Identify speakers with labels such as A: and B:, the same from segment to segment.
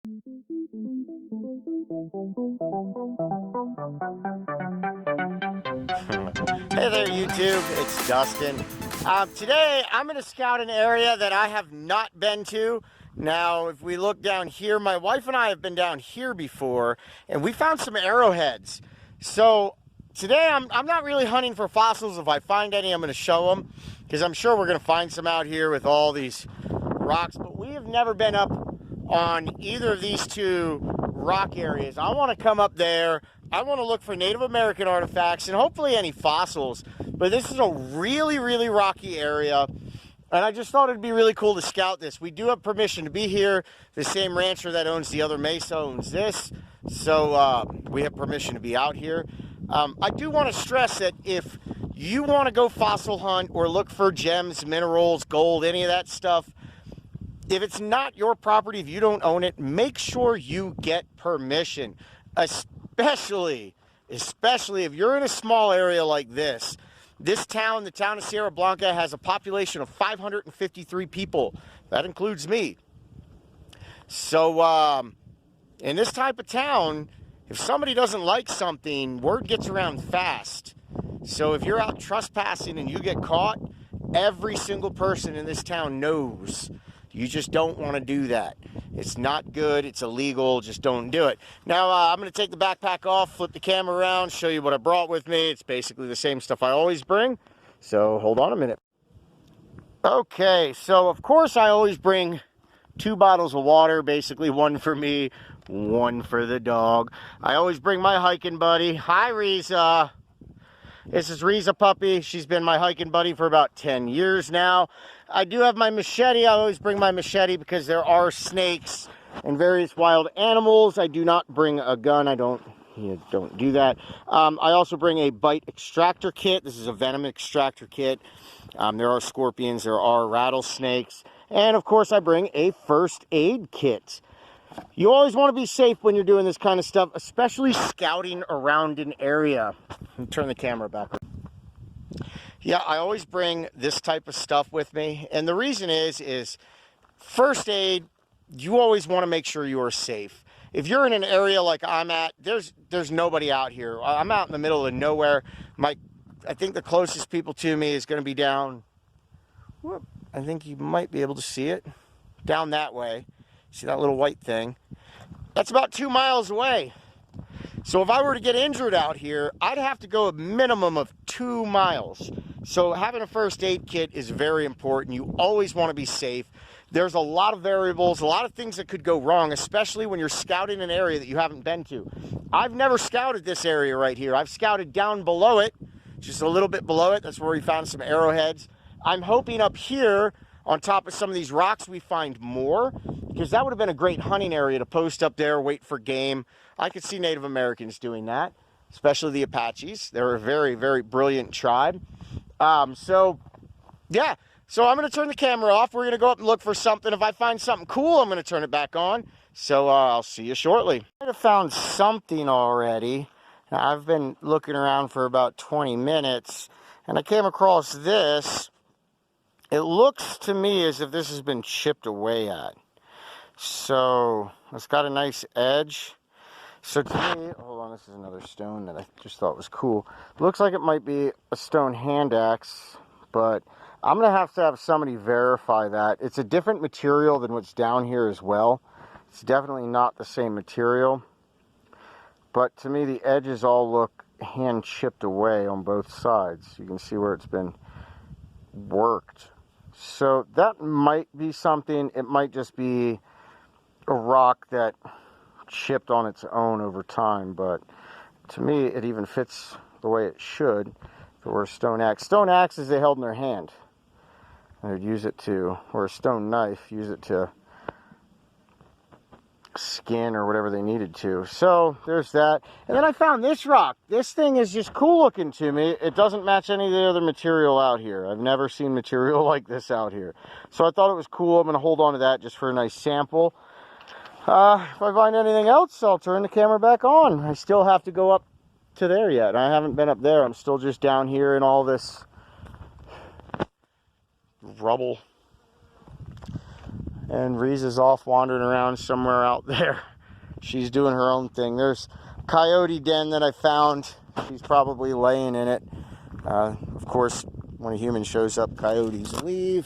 A: Hey there, YouTube. It's Dustin. Today, I'm going to scout an area that I have not been to. Now, if we look down here, my wife and I have been down here before, and we found some arrowheads. So, today, I'm not really hunting for fossils. If I find any, I'm going to show them, because I'm sure we're going to find some out here with all these rocks. But we have never been up on either of these two rock areas. I want to come up there. I want to look for Native American artifacts and hopefully any fossils. But this is a really, really rocky area. And I just thought it'd be really cool to scout this. We do have permission to be here. The same rancher that owns the other mesa owns this. So we have permission to be out here. I do want to stress that if you want to go fossil hunt or look for gems, minerals, gold, any of that stuff, if it's not your property, if you don't own it, make sure you get permission. Especially if you're in a small area like this. This town, the town of Sierra Blanca, has a population of 553 people. That includes me. So, in this type of town, if somebody doesn't like something, word gets around fast. So if you're out trespassing and you get caught, every single person in this town knows. You just don't want to do that. It's not good. It's illegal. Just don't do it. Now, I'm going to take the backpack off, flip the camera around, show you what I brought with me. It's basically the same stuff I always bring. So hold on a minute. Okay, so of course I always bring 2 bottles of water, basically one for me, one for the dog. I always bring my hiking buddy. Hi, Riza. This is Riza Puppy. She's been my hiking buddy for about 10 years now. I do have my machete. I always bring my machete because there are snakes and various wild animals. I do not bring a gun. I don't do that. I also bring a bite extractor kit. This is a venom extractor kit. There are scorpions. There are rattlesnakes. And, of course, I bring a first aid kit. You always want to be safe when you're doing this kind of stuff, especially scouting around an area. Let me turn the camera back. Yeah, I always bring this type of stuff with me. And the reason is first aid, you always want to make sure you are safe. If you're in an area like I'm at, there's nobody out here. I'm out in the middle of nowhere. I think the closest people to me is going to be down, whoop, I think you might be able to see it, down that way. See that little white thing? That's about 2 miles away. So if I were to get injured out here, I'd have to go a minimum of 2 miles. So having a first aid kit is very important. You always want to be safe. There's a lot of variables, a lot of things that could go wrong, especially when you're scouting an area that you haven't been to. I've never scouted this area right here. I've scouted down below it, just a little bit below it. That's where we found some arrowheads. I'm hoping up here on top of some of these rocks we find more, because that would have been a great hunting area to post up there, wait for game. I could see Native Americans doing that, especially the Apaches. They're a very, very brilliant tribe. So I'm going to turn the camera off. We're going to go up and look for something. If I find something cool, I'm going to turn it back on. So I'll see you shortly. I might have found something already. I've been looking around for about 20 minutes, and I came across this. It looks to me as if this has been chipped away at. So it's got a nice edge. So to me, hold on, this is another stone that I just thought was cool. Looks like it might be a stone hand axe, but I'm going to have somebody verify that. It's a different material than what's down here as well. It's definitely not the same material. But to me, the edges all look hand chipped away on both sides. You can see where it's been worked. So that might be something. It might just be a rock that chipped on its own over time, but to me it even fits the way it should if it were a stone axe. Stone axes they held in their hand. They would use it to, or a stone knife, use it to skin or whatever they needed to. So there's that. And then I found this rock. This thing is just cool looking to me. It doesn't match any of the other material out here. I've never seen material like this out here. So I thought it was cool. I'm going to hold on to that just for a nice sample. If I find anything else, I'll turn the camera back on. I still have to go up to there yet. I haven't been up there. I'm still just down here in all this rubble. And Riza's off wandering around somewhere out there. She's doing her own thing. There's a coyote den that I found. She's probably laying in it. Of course, when a human shows up, coyotes leave.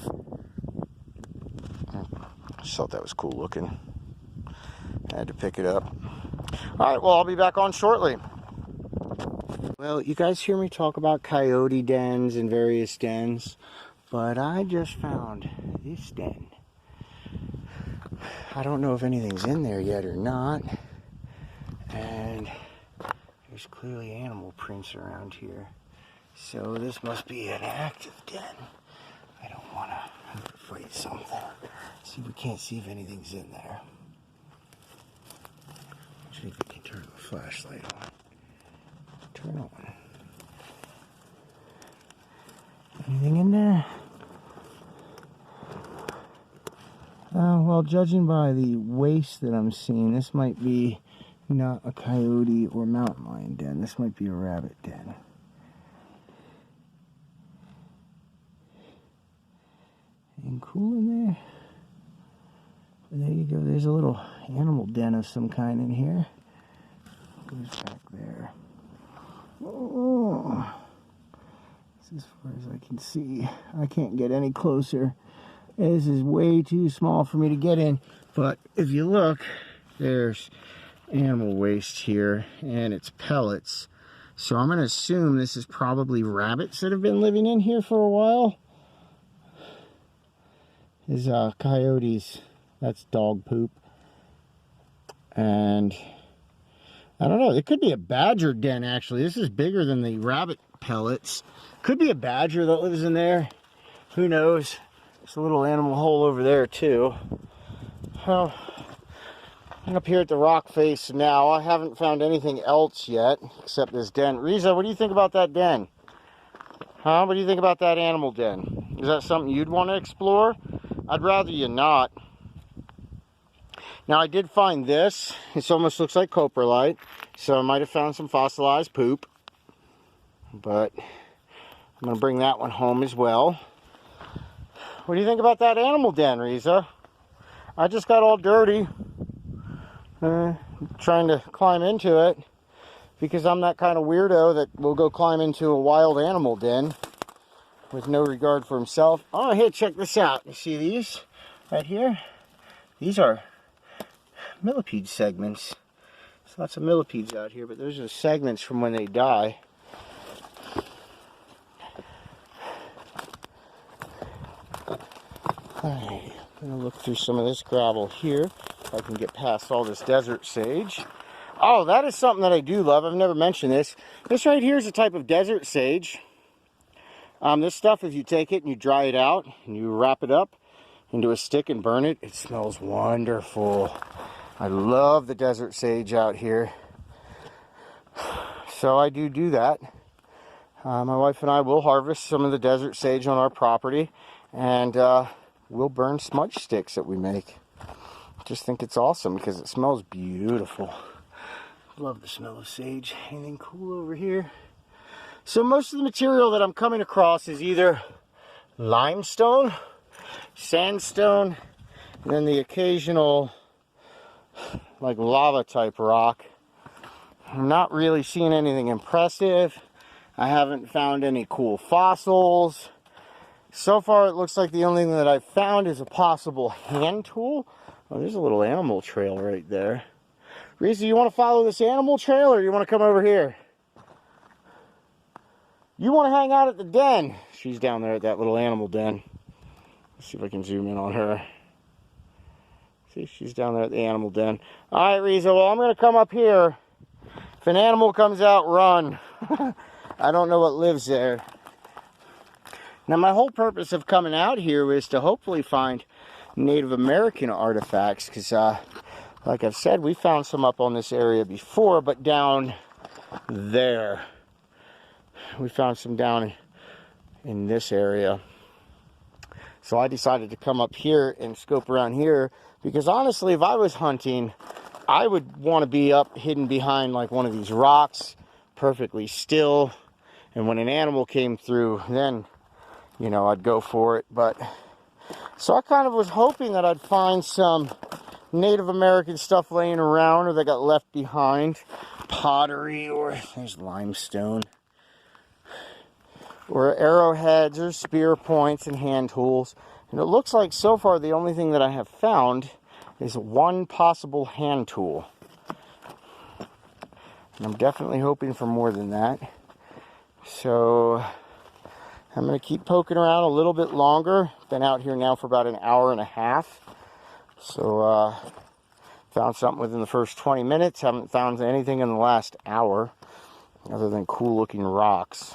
A: I just thought that was cool looking. I had to pick it up. Alright, well, I'll be back on shortly. Well, you guys hear me talk about coyote dens and various dens, but I just found this den. I don't know if anything's in there yet or not, and there's clearly animal prints around here, so this must be an active den. I don't want to fight something. See, we can't see if anything's in there. See if we can turn the flashlight on. Turn on. Anything in there? Well, judging by the waste that I'm seeing, this might be not a coyote or mountain lion den. This might be a rabbit den. Anything cool in there? There you go. There's a little animal den of some kind in here. Goes back there. Oh, this is as far as I can see. I can't get any closer. This is way too small for me to get in. But if you look, there's animal waste here, and it's pellets. So I'm going to assume this is probably rabbits that have been living in here for a while. Is coyotes. That's dog poop. And I don't know. It could be a badger den, actually. This is bigger than the rabbit pellets. Could be a badger that lives in there. Who knows? There's a little animal hole over there, too. Well, I'm up here at the rock face now. I haven't found anything else yet, except this den. Riza, what do you think about that den? Huh? What do you think about that animal den? Is that something you'd want to explore? I'd rather you not. Now, I did find this. It almost looks like coprolite, so I might have found some fossilized poop. But I'm going to bring that one home as well. What do you think about that animal den, Riza? I just got all dirty trying to climb into it because I'm that kind of weirdo that will go climb into a wild animal den with no regard for himself. Oh, here, check this out. You see these right here? These are millipede segments. There's lots of millipedes out here, but those are segments from when they die. Alright, I'm going to look through some of this gravel here, if I can get past all this desert sage. Oh, that is something that I do love. I've never mentioned this. This right here is a type of desert sage. This stuff, if you take it and you dry it out, and you wrap it up into a stick and burn it, it smells wonderful. I love the desert sage out here. So I do that. My wife and I will harvest some of the desert sage on our property, and we'll burn smudge sticks that we make. Just think it's awesome because it smells beautiful. Love the smell of sage. Anything cool over here? So most of the material that I'm coming across is either limestone, sandstone, and then the occasional like lava type rock. I'm not really seeing anything impressive. I haven't found any cool fossils. So far, it looks like the only thing that I've found is a possible hand tool. Oh, there's a little animal trail right there. Riza, you want to follow this animal trail, or you want to come over here? You want to hang out at the den. She's down there at that little animal den. Let's see if I can zoom in on her. See, she's down there at the animal den. All right, Riza, well, I'm going to come up here. If an animal comes out, run. I don't know what lives there. Now, my whole purpose of coming out here was to hopefully find Native American artifacts, because, like I've said, we found some up on this area before, but down there. We found some down in this area. So I decided to come up here and scope around here, because honestly, if I was hunting, I would want to be up hidden behind like one of these rocks, perfectly still, and when an animal came through, then, you know, I'd go for it. But So I kind of was hoping that I'd find some Native American stuff laying around or that got left behind. Pottery, or there's limestone. Or arrowheads or spear points and hand tools. And it looks like so far the only thing that I have found is one possible hand tool. And I'm definitely hoping for more than that. So I'm going to keep poking around a little bit longer. Been out here now for about an hour and a half. So found something within the first 20 minutes. Haven't found anything in the last hour other than cool looking rocks.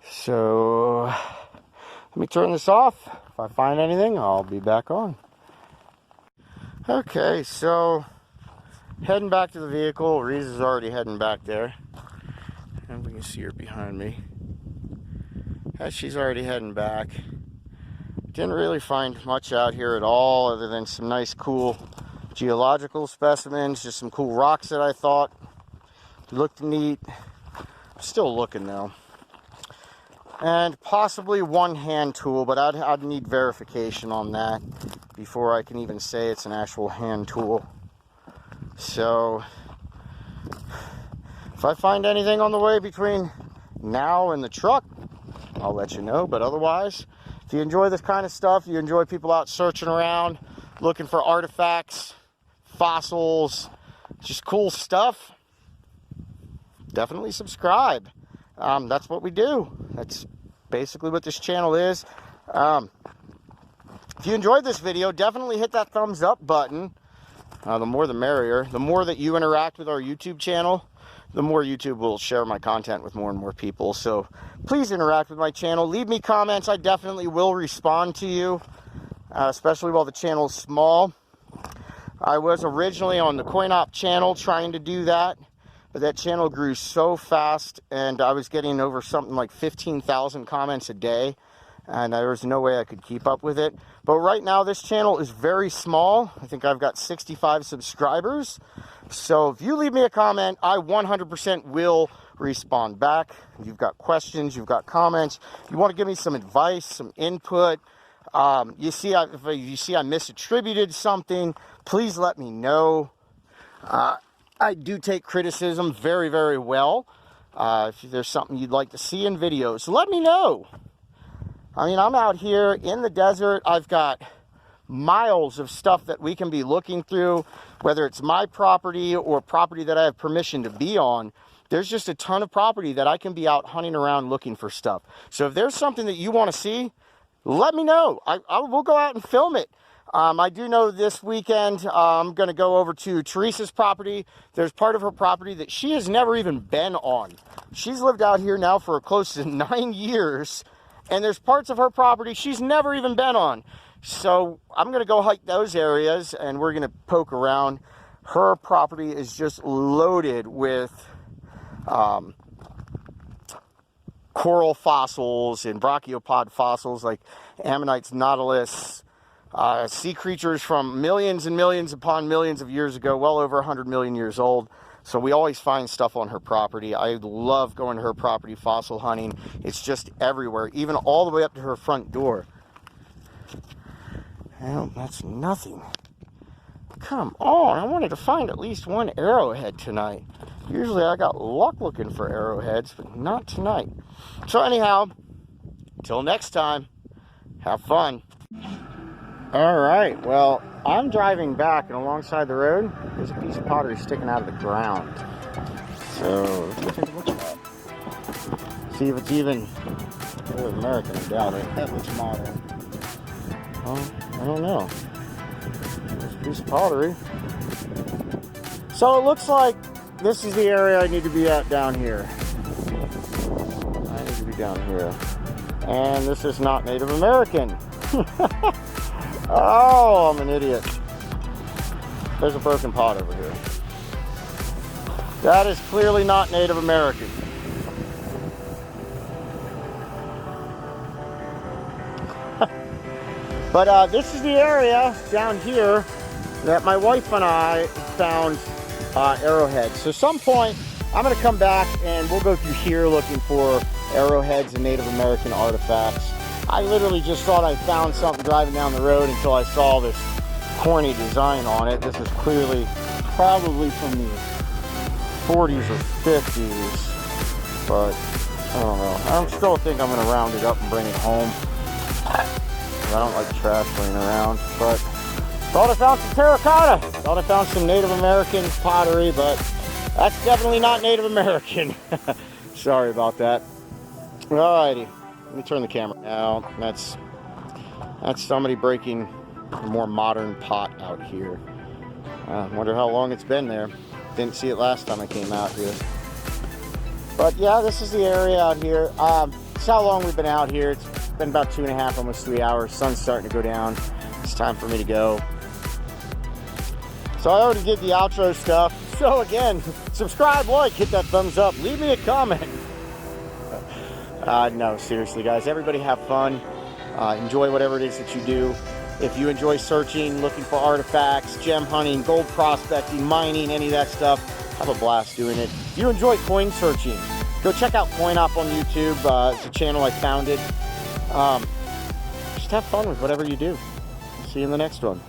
A: So let me turn this off. If I find anything, I'll be back on. Okay, so heading back to the vehicle. Riza's already heading back there. And we can see her behind me. As she's already heading back. Didn't really find much out here at all other than some nice cool geological specimens. Just some cool rocks that I thought looked neat. Still looking though. And possibly one hand tool, but I'd need verification on that before I can even say it's an actual hand tool. So if I find anything on the way between now and the truck, I'll let you know. But otherwise, if you enjoy this kind of stuff, you enjoy people out searching around, looking for artifacts, fossils, just cool stuff, definitely subscribe. That's what we do. That's basically what this channel is. If you enjoyed this video, definitely hit that thumbs up button. The more the merrier. The more that you interact with our YouTube channel, the more YouTube will share my content with more and more people. So please interact with my channel. Leave me comments. I definitely will respond to you, especially while the channel is small. I was originally on the CoinOp channel trying to do that, but that channel grew so fast and I was getting over something like 15,000 comments a day, and there was no way I could keep up with it. But right now this channel is very small. I think I've got 65 subscribers. So if you leave me a comment, I 100% will respond back. If you've got questions, you've got comments, you want to give me some advice, some input, if you see I misattributed something, please let me know. I do take criticism very, very well. If there's something you'd like to see in videos, let me know. I mean, I'm out here in the desert. I've got miles of stuff that we can be looking through, whether it's my property or property that I have permission to be on. There's just a ton of property that I can be out hunting around looking for stuff. So if there's something that you want to see, let me know. We'll go out and film it. I do know this weekend I'm going to go over to Teresa's property. There's part of her property that she has never even been on. She's lived out here now for close to 9 years, and there's parts of her property she's never even been on. So I'm going to go hike those areas, and we're going to poke around. Her property is just loaded with coral fossils and brachiopod fossils like ammonites, nautilus, sea creatures from millions and millions upon millions of years ago, well over 100 million years old. So we always find stuff on her property. I love going to her property fossil hunting. It's just everywhere, even all the way up to her front door. Well, that's nothing. Come on, I wanted to find at least one arrowhead tonight. Usually I got luck looking for arrowheads, but not tonight. So anyhow, till next time, have fun. All right, well, I'm driving back, and alongside the road, there's a piece of pottery sticking out of the ground. So let's take a look at that. See if it's even American. I doubt it. That looks modern. Well, I don't know. There's a piece of pottery. So it looks like this is the area I need to be at down here. I need to be down here. And this is not Native American. Oh, I'm an idiot. There's a broken pot over here. That is clearly not Native American. But this is the area down here that my wife and I found arrowheads. So some point, I'm going to come back and we'll go through here looking for arrowheads and Native American artifacts. I literally just thought I found something driving down the road until I saw this corny design on it. This is clearly probably from the 40s or 50s, but I don't know. I still think I'm gonna round it up and bring it home. I don't like trash laying around, but thought I found some terracotta. Thought I found some Native American pottery, but that's definitely not Native American. Sorry about that. Alrighty, let me turn the camera out. That's somebody breaking a more modern pot out here. Wonder how long it's been there. Didn't see it last time I came out here. But yeah, this is the area out here. It's how long we've been out here. It's been about 2.5, almost 3 hours. Sun's starting to go down. It's time for me to go. So I already did the outro stuff. So again, subscribe, like, hit that thumbs up, leave me a comment. No, seriously guys, everybody have fun. Enjoy whatever it is that you do. If you enjoy searching, looking for artifacts, gem hunting, gold prospecting, mining, any of that stuff, have a blast doing it. If you enjoy coin searching, go check out CoinOp on YouTube. It's a channel I founded. Just have fun with whatever you do. See you in the next one.